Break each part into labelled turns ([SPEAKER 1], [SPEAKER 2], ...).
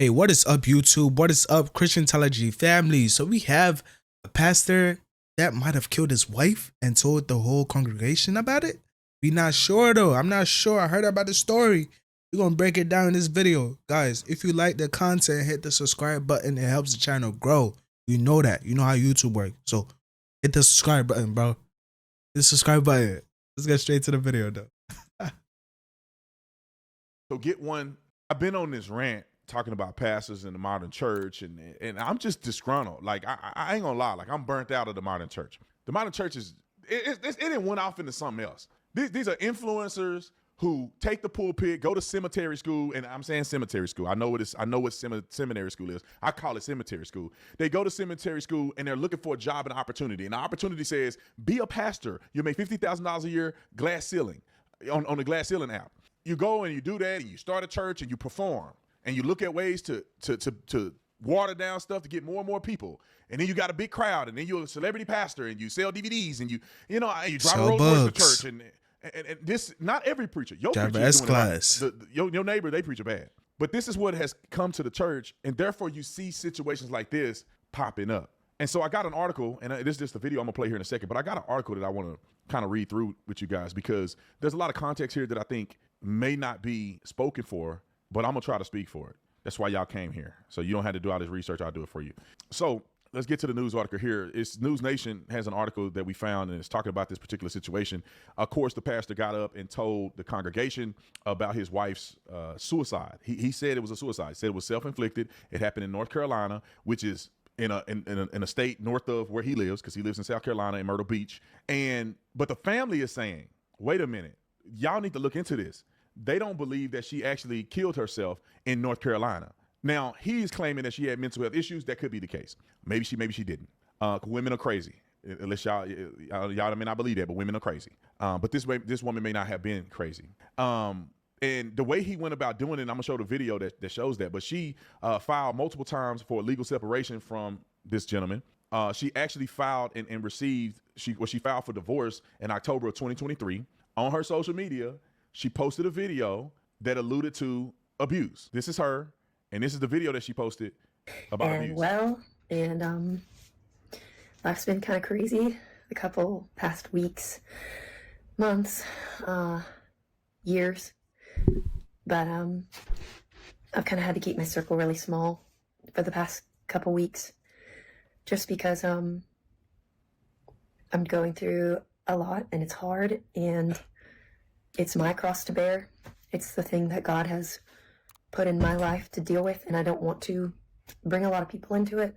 [SPEAKER 1] Hey, what is up, YouTube? What is up, Christian Theology family? So we have a pastor that might have killed his wife and told the whole congregation about it. We not sure though. I'm not sure. I heard about the story. We're gonna break it down in this video. Guys, if you like the content, hit the subscribe button. It helps the channel grow. You know that. You know how YouTube works. So hit the subscribe button, bro. Hit the subscribe button. Let's get straight to the video though.
[SPEAKER 2] So get one. I've been on this rant talking about pastors in the modern church, and I'm just disgruntled. Like I ain't gonna lie, like I'm burnt out of the modern church. The modern church is it went off into something else. These are influencers who take the pulpit, go to cemetery school, and I'm saying cemetery school. I know what seminary school is. I call it cemetery school. They go to cemetery school and they're looking for a job and opportunity. And the opportunity says, be a pastor. You make $50,000 a year, glass ceiling, on the glass ceiling app. You go and you do that, and you start a church and you perform, and you look at ways to water down stuff to get more and more people. And then you got a big crowd, and then you're a celebrity pastor, and you sell DVDs, and you drive a Rolls Royce to church, and this, not every preacher. Your preacher is doing it right. Your neighbor, they preach bad. But this is what has come to the church, and therefore you see situations like this popping up. And so I got an article, and this is just a video I'm gonna play here in a second, but I got an article that I want to kind of read through with you guys, because there's a lot of context here that I think may not be spoken for, but I'm gonna try to speak for it. That's why y'all came here. So you don't have to do all this research, I'll do it for you. So let's get to the news article here. It's News Nation has an article that we found, and it's talking about this particular situation. Of course, the pastor got up and told the congregation about his wife's suicide. He said it was a suicide. He said it was self-inflicted. It happened in North Carolina, which is in a state north of where he lives, because he lives in South Carolina in Myrtle Beach. But the family is saying, wait a minute, y'all need to look into this. They don't believe that she actually killed herself in North Carolina. Now, he's claiming that she had mental health issues. That could be the case. Maybe she didn't. Women are crazy. Unless y'all may not believe that, but women are crazy. But this woman may not have been crazy. And the way he went about doing it, and I'm gonna show the video that shows that, but she filed multiple times for legal separation from this gentleman. She actually filed and received, she filed for divorce in October of 2023. On her social media, she posted a video that alluded to abuse. This is her, and this is the video that she posted about abuse.
[SPEAKER 3] Well, and life's been kind of crazy the couple past weeks, months, years. But I've kind of had to keep my circle really small for the past couple weeks, just because I'm going through a lot, and it's hard, and it's my cross to bear. It's the thing that God has put in my life to deal with, and I don't want to bring a lot of people into it.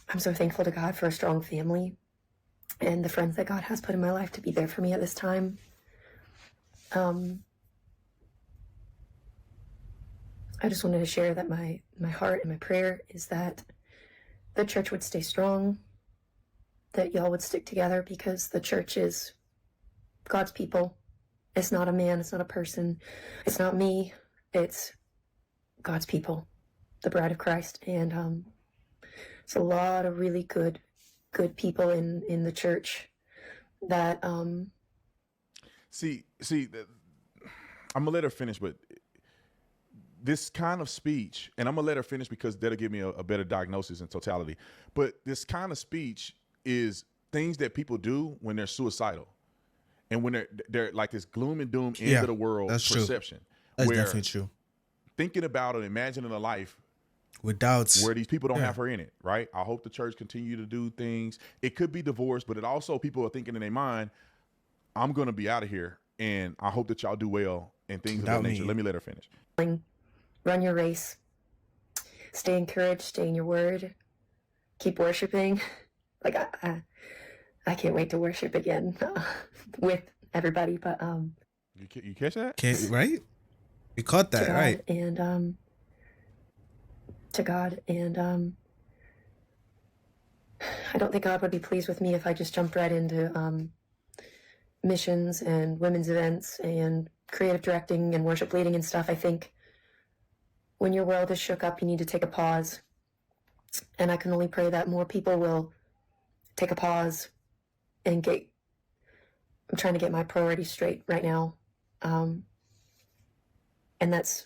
[SPEAKER 3] I'm so thankful to God for a strong family and the friends that God has put in my life to be there for me at this time. I just wanted to share that my heart and my prayer is that the church would stay strong, that y'all would stick together, because the church is God's people. It's not a man, it's not a person, it's not me, it's God's people, the bride of Christ. And it's a lot of really good people in the church that
[SPEAKER 2] see I'm gonna let her finish, but this kind of speech, and I'm gonna let her finish because that'll give me a better diagnosis in totality, but this kind of speech is things that people do when they're suicidal, and when they're like this gloom and doom end of the world perception.
[SPEAKER 1] That's definitely true.
[SPEAKER 2] Thinking about and imagining a life
[SPEAKER 1] with doubts
[SPEAKER 2] where these people don't have her in it, right? I hope the church continue to do things. It could be divorce, but it also, people are thinking in their mind, I'm going to be out of here, and I hope that y'all do well and things of that nature. Let me let her finish.
[SPEAKER 3] Run your race. Stay encouraged. Stay in your word. Keep worshiping. Like I can't wait to worship again with everybody. But
[SPEAKER 2] you catch that?
[SPEAKER 1] Right? We caught that, right?
[SPEAKER 3] And to God, and I don't think God would be pleased with me if I just jumped right into missions and women's events and creative directing and worship leading and stuff. I think when your world is shook up, you need to take a pause, and I can only pray that more people will take a pause and I'm trying to get my priorities straight right now. And that's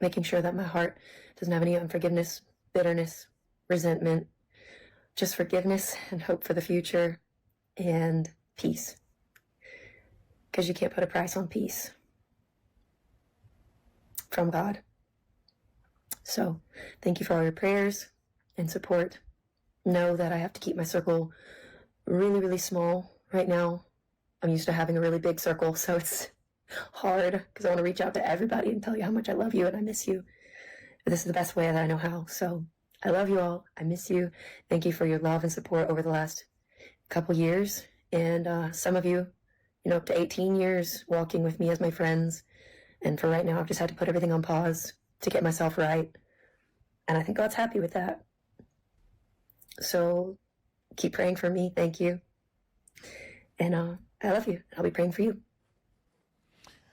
[SPEAKER 3] making sure that my heart doesn't have any unforgiveness, bitterness, resentment, just forgiveness and hope for the future and peace. Because you can't put a price on peace from God. So thank you for all your prayers and support. Know that I have to keep my circle really, really small right now. I'm used to having a really big circle, so it's hard because I want to reach out to everybody and tell you how much I love you and I miss you. But this is the best way that I know how. So I love you all. I miss you. Thank you for your love and support over the last couple years. And some of you, up to 18 years walking with me as my friends. And for right now, I've just had to put everything on pause to get myself right. And I think God's happy with that. So keep praying for me. Thank you. And I love you. I'll be praying for you.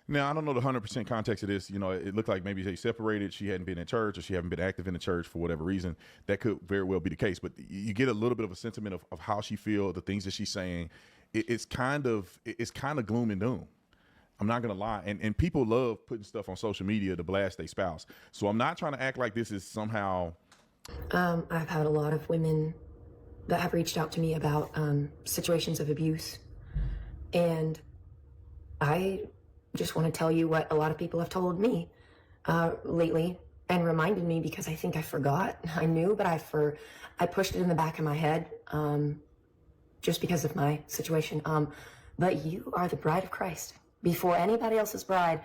[SPEAKER 2] Now, I don't know the 100% context of this. It looked like maybe they separated. She hadn't been in church, or she hadn't been active in the church for whatever reason. That could very well be the case. But you get a little bit of a sentiment of how she feels, the things that she's saying. It's kind of gloom and doom. I'm not going to lie. And people love putting stuff on social media to blast their spouse. So I'm not trying to act like this is somehow.
[SPEAKER 3] I've had a lot of women that have reached out to me about situations of abuse. And I just want to tell you what a lot of people have told me lately and reminded me, because I think I forgot. I knew, but I pushed it in the back of my head just because of my situation. But you are the bride of Christ. Before anybody else's bride,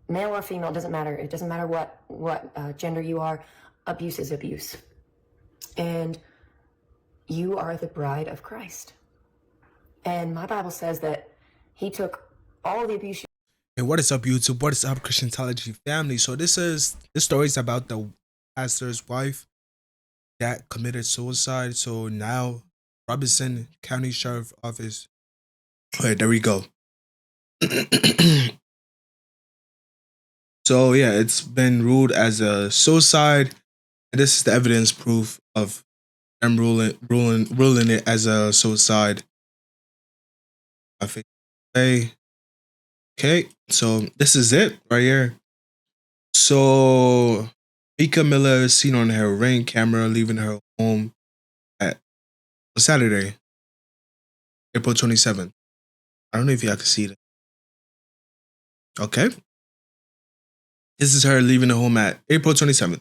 [SPEAKER 3] male or female, doesn't matter. It doesn't matter what gender you are. Abuse is abuse. And you are the bride of Christ. And my Bible says that he took all the abuse.
[SPEAKER 1] Hey, what is up, YouTube? What is up, Christian Theology family? So this story is about the pastor's wife that committed suicide. So now Robeson County Sheriff Office. All right, there we go. So yeah, it's been ruled as a suicide, and this is the evidence proof of them ruling it as a suicide. I think. Okay, so this is it right here. So Mika Miller is seen on her Ring camera leaving her home at Saturday, April 27th. I don't know if y'all can see that. Okay. This is her leaving the home at April 27th.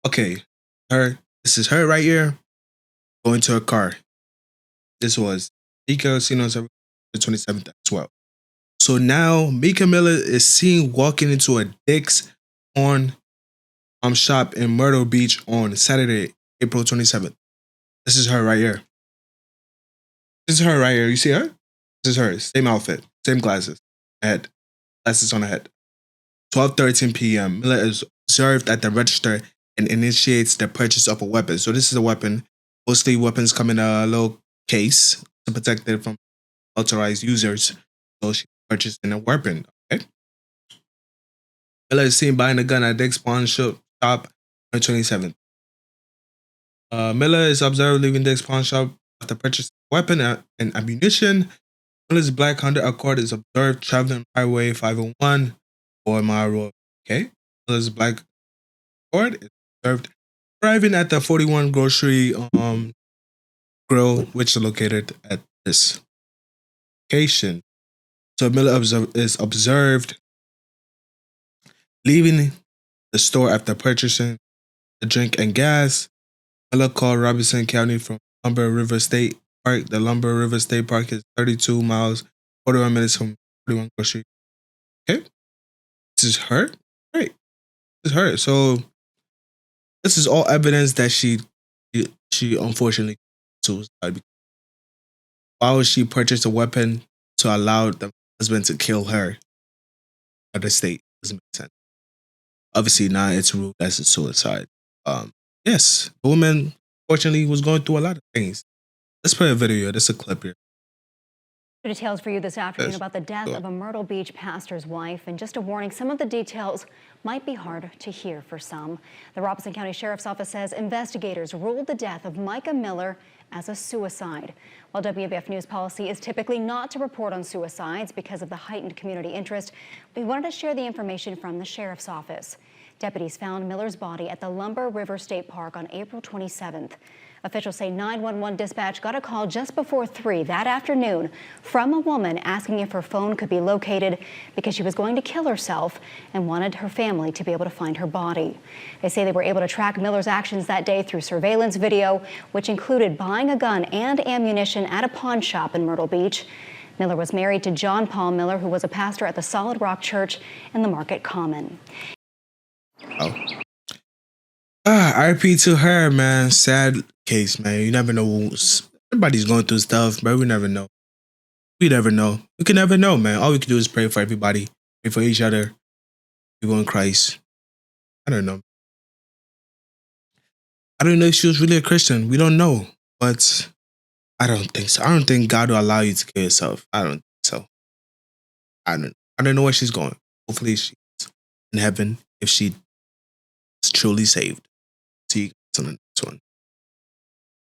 [SPEAKER 1] Okay. This is her right here going to her car. This was Mika seen on the 27th as well. So now Mika Miller is seen walking into a Dick's Pawn shop in Myrtle Beach on Saturday, April 27th. This is her right here. This is her right here. You see her? This is her. Same outfit, same glasses. Head. Glasses on her head. 12:13 p.m. Miller is observed at the register and initiates the purchase of a weapon. So this is a weapon. Mostly weapons come in a little case to protect it from authorized users. So she purchased a weapon. Okay. Miller is seen buying a gun at Dick's Pawn Shop on the 27th. Miller is observed leaving Dick's Pawn Shop after purchasing a weapon and ammunition. Miller's black Honda Accord is observed traveling Highway 501 4 Mile Road. Okay. Miller's black Accord is observed arriving at the 41 Grocery Grill, which is located at this location. So Miller is observed leaving the store after purchasing the drink and gas. Miller called Robeson County from Lumber River State Park. The Lumber River State Park is 32 miles, 41 minutes from 41 Grocery. Okay. This is her. Great. This is her. So this is all evidence that she unfortunately suicide. Why would she purchase a weapon to allow the husband to kill her at the state? Doesn't make sense. Obviously, now it's ruled as a suicide. Yes, the woman fortunately was going through a lot of things. Let's play a video. This is a clip here.
[SPEAKER 4] Details for you this afternoon
[SPEAKER 1] Yes.
[SPEAKER 4] about the death of a Myrtle Beach pastor's wife. And just a warning, some of the details might be hard to hear for some. The Robeson County Sheriff's Office says investigators ruled the death of Micah Miller as a suicide. While WBF News policy is typically not to report on suicides because of the heightened community interest, we wanted to share the information from the Sheriff's Office. Deputies found Miller's body at the Lumber River State Park on April 27th. Officials say 911 dispatch got a call just before 3 that afternoon from a woman asking if her phone could be located because she was going to kill herself and wanted her family to be able to find her body. They say they were able to track Miller's actions that day through surveillance video, which included buying a gun and ammunition at a pawn shop in Myrtle Beach. Miller was married to John Paul Miller, who was a pastor at the Solid Rock Church in the Market Common.
[SPEAKER 1] Oh. RP to her, man. Sad case, man. You never know. Everybody's going through stuff, but we never know. We never know. We can never know, man. All we can do is pray for everybody, pray for each other, people in Christ. I don't know. I don't know if she was really a Christian. We don't know, but I don't think so. I don't think God will allow you to kill yourself. I don't think so. I don't know where she's going. Hopefully she's in heaven if she is truly saved. See you guys on the